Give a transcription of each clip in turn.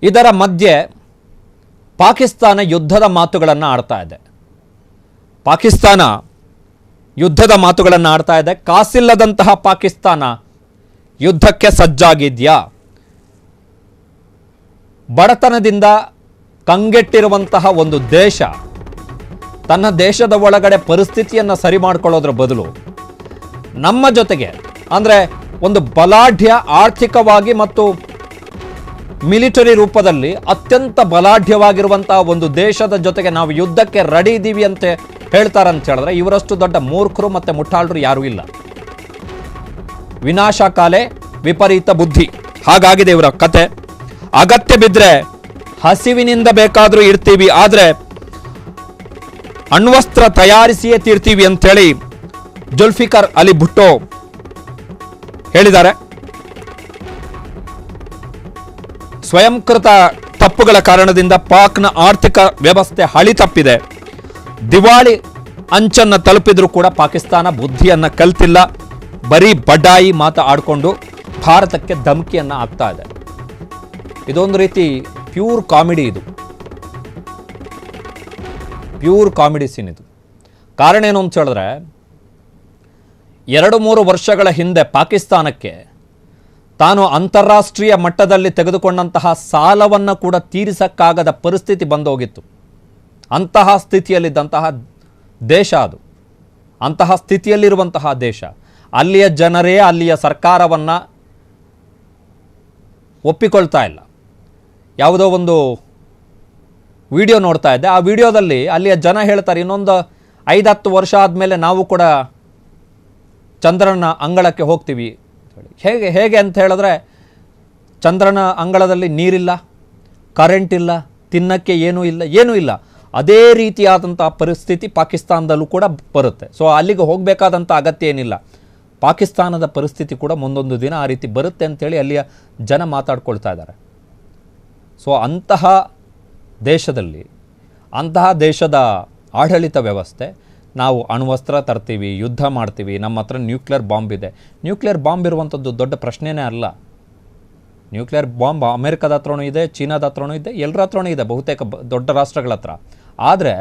ಇದರ ಮಧ್ಯೆ ಪಾಕಿಸ್ತಾನ ಯುದ್ಧದ ಮಾತುಗಳನ್ನು ಆಡ್ತಾ ಇದೆ. ಪಾಕಿಸ್ತಾನ ಯುದ್ಧದ ಮಾತುಗಳನ್ನು ಆಡ್ತಾ ಇದೆ. ಕಾಸಿಲ್ಲದಂತಹ ಪಾಕಿಸ್ತಾನ ಯುದ್ಧಕ್ಕೆ ಸಜ್ಜಾಗಿದೆಯಾ? ಬಡತನದಿಂದ ಕಂಗೆಟ್ಟಿರುವಂತಹ ಒಂದು ದೇಶ ತನ್ನ ದೇಶದ ಒಳಗಡೆ ಪರಿಸ್ಥಿತಿಯನ್ನು ಸರಿ ಮಾಡಿಕೊಳ್ಳೋದ್ರ ಬದಲು ನಮ್ಮ ಜೊತೆಗೆ ಅಂದರೆ ಒಂದು ಬಲಾಢ್ಯ ಆರ್ಥಿಕವಾಗಿ ಮತ್ತು ಮಿಲಿಟರಿ ರೂಪದಲ್ಲಿ ಅತ್ಯಂತ ಬಲಾಢ್ಯವಾಗಿರುವಂತಹ ಒಂದು ದೇಶದ ಜೊತೆಗೆ ನಾವು ಯುದ್ಧಕ್ಕೆ ರೆಡಿ ಇದ್ದೀವಿ ಅಂತ ಹೇಳ್ತಾರಂತ ಹೇಳಿದ್ರೆ ಇವರಷ್ಟು ದೊಡ್ಡ ಮೂರ್ಖರು ಮತ್ತು ಮುಟ್ಟಾಳರು ಯಾರೂ ಇಲ್ಲ. ವಿನಾಶಕಾಲೆ ವಿಪರೀತ ಬುದ್ಧಿ, ಹಾಗಾಗಿದೆ ಇವರ ಕತೆ. ಅಗತ್ಯ ಬಿದ್ದರೆ ಹಸಿವಿನಿಂದ ಬೇಕಾದರೂ ಇರ್ತೀವಿ, ಆದರೆ ಅಣ್ವಸ್ತ್ರ ತಯಾರಿಸಿಯೇ ತೀರ್ತೀವಿ ಅಂತೇಳಿ ಜುಲ್ಫಿಕರ್ ಅಲಿ ಭುಟ್ಟೋ ಹೇಳಿದ್ದಾರೆ. ಸ್ವಯಂಕೃತ ತಪ್ಪುಗಳ ಕಾರಣದಿಂದ ಪಾಕ್ನ ಆರ್ಥಿಕ ವ್ಯವಸ್ಥೆ ಹಳಿ ತಪ್ಪಿದೆ. ದಿವಾಳಿ ಅಂಚನ್ನು ತಲುಪಿದ್ರೂ ಕೂಡ ಪಾಕಿಸ್ತಾನ ಬುದ್ಧಿಯನ್ನು ಕಲ್ತಿಲ್ಲ. ಬರೀ ಬಡಾಯಿ ಮಾತು ಆಡಿಕೊಂಡು ಭಾರತಕ್ಕೆ ಧಮಕಿಯನ್ನು ಆಗ್ತಾ ಇದೆ. ಇದೊಂದು ರೀತಿ ಪ್ಯೂರ್ ಕಾಮಿಡಿ, ಇದು ಪ್ಯೂರ್ ಕಾಮಿಡಿ ಸೀನ್. ಇದು ಕಾರಣ ಏನು ಅಂತ ಹೇಳಿದ್ರೆ 2-3 ವರ್ಷಗಳ ಹಿಂದೆ ಪಾಕಿಸ್ತಾನಕ್ಕೆ ತಾನು ಅಂತಾರಾಷ್ಟ್ರೀಯ ಮಟ್ಟದಲ್ಲಿ ತೆಗೆದುಕೊಂಡಂತಹ ಸಾಲವನ್ನು ಕೂಡ ತೀರಿಸಕ್ಕಾಗದ ಪರಿಸ್ಥಿತಿ ಬಂದೋಗಿತ್ತು. ಅಂತಹ ಸ್ಥಿತಿಯಲ್ಲಿದ್ದಂತಹ ದೇಶ ಅದು, ಅಂತಹ ಸ್ಥಿತಿಯಲ್ಲಿರುವಂತಹ ದೇಶ. ಅಲ್ಲಿಯ ಜನರೇ ಅಲ್ಲಿಯ ಸರ್ಕಾರವನ್ನು ಒಪ್ಪಿಕೊಳ್ತಾ ಇಲ್ಲ. ಯಾವುದೋ ಒಂದು ವಿಡಿಯೋ ನೋಡ್ತಾ ಇದ್ದೆ. ಆ ವಿಡಿಯೋದಲ್ಲಿ ಅಲ್ಲಿಯ ಜನ ಹೇಳ್ತಾರೆ, ಇನ್ನೊಂದು 5-10 ವರ್ಷ ಆದಮೇಲೆ ನಾವು ಕೂಡ ಚಂದ್ರನ ಅಂಗಳಕ್ಕೆ ಹೋಗ್ತೀವಿ. ಹೇಗೆ ಅಂತ ಹೇಳಿದ್ರೆ ಚಂದ್ರನ ಅಂಗಳದಲ್ಲಿ ನೀರಿಲ್ಲ, ಕರೆಂಟ್ ಇಲ್ಲ, ತಿನ್ನಕ್ಕೆ ಏನೂ ಇಲ್ಲ. ಅದೇ ರೀತಿಯಾದಂಥ ಪರಿಸ್ಥಿತಿ ಪಾಕಿಸ್ತಾನದಲ್ಲೂ ಕೂಡ ಬರುತ್ತೆ. ಸೊ ಅಲ್ಲಿಗೆ ಹೋಗಬೇಕಾದಂಥ ಅಗತ್ಯ ಏನಿಲ್ಲ. ಪಾಕಿಸ್ತಾನದ ಪರಿಸ್ಥಿತಿ ಕೂಡ ಮುಂದೊಂದು ದಿನ ಆ ರೀತಿ ಬರುತ್ತೆ ಅಂತೇಳಿ ಅಲ್ಲಿಯ ಜನ ಮಾತಾಡ್ಕೊಳ್ತಾ ಇದ್ದಾರೆ. ಸೊ ಅಂತಹ ದೇಶದಲ್ಲಿ, ಅಂತಹ ದೇಶದ ಆಡಳಿತ ವ್ಯವಸ್ಥೆ, ನಾವು ಅಣ್ವಸ್ತ್ರ ತರ್ತೀವಿ, ಯುದ್ಧ ಮಾಡ್ತೀವಿ, ನಮ್ಮ ಹತ್ರ ನ್ಯೂಕ್ಲಿಯರ್ ಬಾಂಬ್ ಇದೆ. ನ್ಯೂಕ್ಲಿಯರ್ ಬಾಂಬ್ ಇರುವಂಥದ್ದು ದೊಡ್ಡ ಪ್ರಶ್ನೆನೇ ಅಲ್ಲ. ನ್ಯೂಕ್ಲಿಯರ್ ಬಾಂಬ್ ಅಮೆರಿಕದ ಹತ್ರನೂ ಇದೆ, ಚೀನಾದ ಹತ್ರನೂ ಇದೆ, ಎಲ್ಲರ ಹತ್ರನೂ ಇದೆ, ಬಹುತೇಕ ದೊಡ್ಡ ರಾಷ್ಟ್ರಗಳ ಹತ್ರ. ಆದರೆ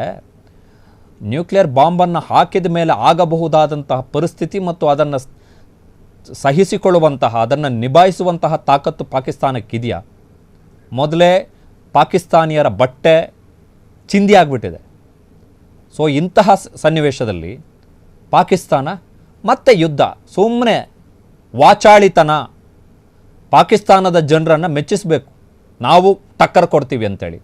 ನ್ಯೂಕ್ಲಿಯರ್ ಬಾಂಬನ್ನು ಹಾಕಿದ ಮೇಲೆ ಆಗಬಹುದಾದಂತಹ ಪರಿಸ್ಥಿತಿ ಮತ್ತು ಅದನ್ನು ಸಹಿಸಿಕೊಳ್ಳುವಂತಹ, ಅದನ್ನು ನಿಭಾಯಿಸುವಂತಹ ತಾಕತ್ತು ಪಾಕಿಸ್ತಾನಕ್ಕಿದೆಯಾ? ಮೊದಲೇ ಪಾಕಿಸ್ತಾನಿಯರ ಬಟ್ಟೆ ಚಿಂದಿ ಆಗಿಬಿಟ್ಟಿದೆ. ಸೊ ಇಂತಹ ಸನ್ನಿವೇಶದಲ್ಲಿ ಪಾಕಿಸ್ತಾನ ಮತ್ತೆ ಯುದ್ಧ, ಸುಮ್ಮನೆ ವಾಚಾಳಿತನ, ಪಾಕಿಸ್ತಾನದ ಜನರನ್ನು ಮೆಚ್ಚಿಸಬೇಕು, ನಾವು ಟಕ್ಕರ್ ಕೊಡ್ತೀವಿ ಅಂತೇಳಿ.